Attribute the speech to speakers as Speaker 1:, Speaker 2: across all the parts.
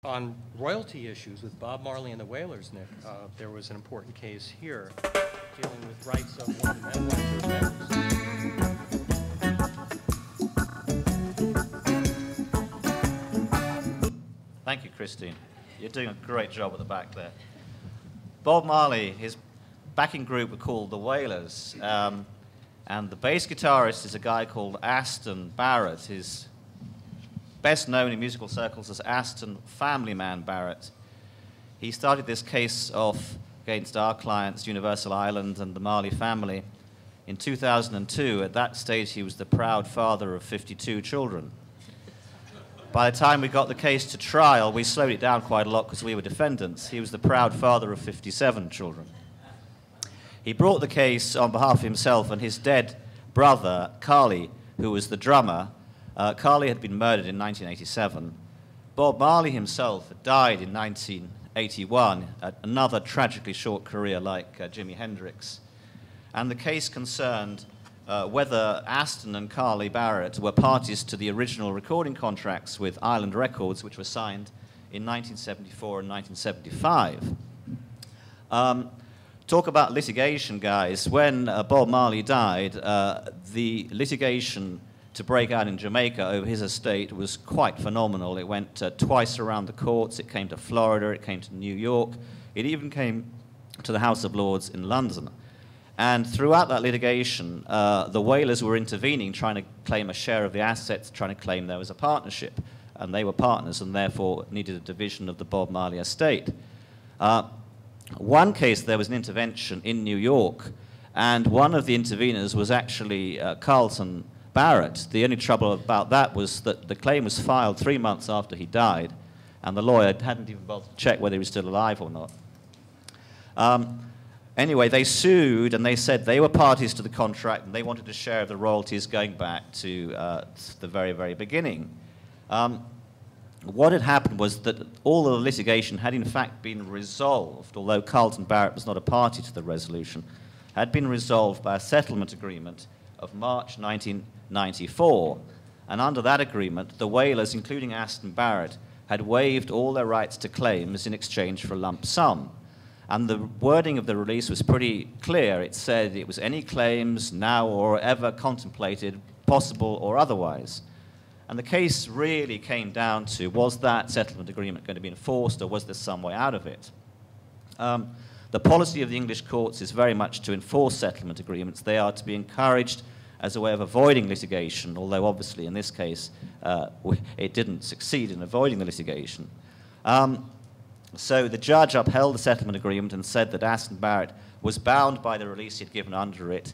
Speaker 1: On royalty issues with Bob Marley and the Wailers, Nick, there was an important case here dealing with rights of one of the members.
Speaker 2: Thank you, Christine. You're doing a great job at the back there. Bob Marley, his backing group were called the Wailers, and the bass guitarist is a guy called Aston Barrett. His best known in musical circles as Aston Family Man Barrett. He started this case off against our clients, Universal Island and the Marley family, in 2002. At that stage, he was the proud father of 52 children. By the time we got the case to trial, we slowed it down quite a lot because we were defendants. He was the proud father of 57 children. He brought the case on behalf of himself and his dead brother, Carly, who was the drummer. Carly had been murdered in 1987. Bob Marley himself had died in 1981, another tragically short career like Jimi Hendrix. And the case concerned whether Aston and Carly Barrett were parties to the original recording contracts with Island Records, which were signed in 1974 and 1975. Talk about litigation, guys. When Bob Marley died, the litigation to break out in Jamaica over his estate was quite phenomenal. It went twice around the courts. It came to Florida. It came to New York. It even came to the House of Lords in London. And throughout that litigation, the Wailers were intervening, trying to claim a share of the assets, trying to claim there was a partnership. And they were partners and therefore needed a division of the Bob Marley estate. One case, there was an intervention in New York, and one of the interveners was actually Carlton Barrett. The only trouble about that was that the claim was filed 3 months after he died, and the lawyer hadn't even bothered to check whether he was still alive or not. Anyway, they sued, and they said they were parties to the contract, and they wanted a share of the royalties going back to the very, very beginning. What had happened was that all of the litigation had in fact been resolved, although Carlton Barrett was not a party to the resolution, had been resolved by a settlement agreement of March 1994. And under that agreement, the Wailers, including Aston Barrett, had waived all their rights to claims in exchange for a lump sum. And the wording of the release was pretty clear. It said it was any claims now or ever contemplated, possible or otherwise. And the case really came down to, was that settlement agreement going to be enforced, or was there some way out of it? The policy of the English courts is very much to enforce settlement agreements. They are to be encouraged as a way of avoiding litigation, although obviously in this case it didn't succeed in avoiding the litigation. So the judge upheld the settlement agreement and said that Aston Barrett was bound by the release he'd given under it,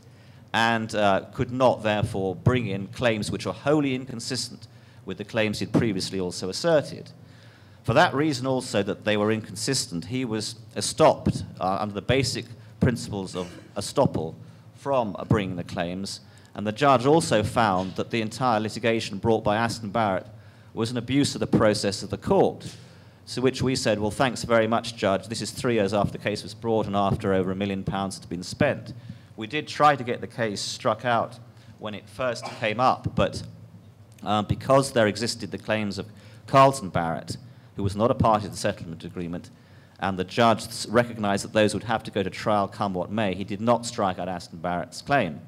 Speaker 2: and could not, therefore, bring in claims which were wholly inconsistent with the claims he'd previously also asserted. For that reason also, that they were inconsistent, he was estopped under the basic principles of estoppel from bringing the claims, and the judge also found that the entire litigation brought by Aston Barrett was an abuse of the process of the court. To which we said, well, thanks very much, Judge. This is 3 years after the case was brought and after over £1 million had been spent. We did try to get the case struck out when it first came up, but because there existed the claims of Carlton Barrett, who was not a party to the settlement agreement, and the judge recognized that those would have to go to trial come what may, he did not strike out Aston Barrett's claim.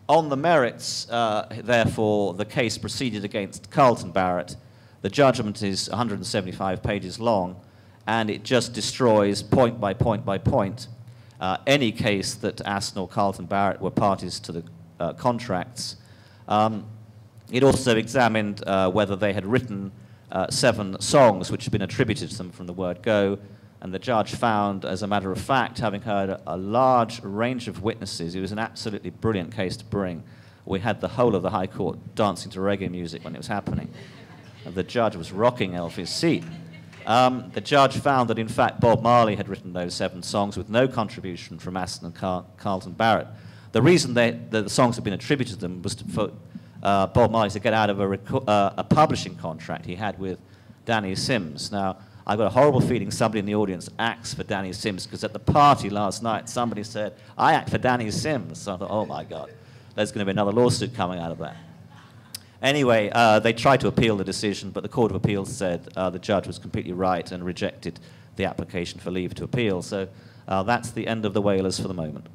Speaker 2: On the merits, therefore, the case proceeded against Carlton Barrett. The judgment is 175 pages long, and it just destroys, point by point by point, any case that Aston or Carlton Barrett were parties to the contracts. It also examined whether they had written 7 songs which had been attributed to them from the word go, and the judge found, as a matter of fact, having heard a large range of witnesses, it was an absolutely brilliant case to bring. We had the whole of the High Court dancing to reggae music when it was happening. And the judge was rocking off his seat. The judge found that, in fact, Bob Marley had written those 7 songs with no contribution from Aston and Carlton Barrett. The reason the songs had been attributed to them was for Bob Marley to get out of a publishing contract he had with Danny Sims. Now, I've got a horrible feeling somebody in the audience acts for Danny Sims, because at the party last night, somebody said, I act for Danny Sims. So I thought, oh my God, there's going to be another lawsuit coming out of that. Anyway, they tried to appeal the decision, but the Court of Appeals said the judge was completely right and rejected the application for leave to appeal. So that's the end of the Wailers for the moment.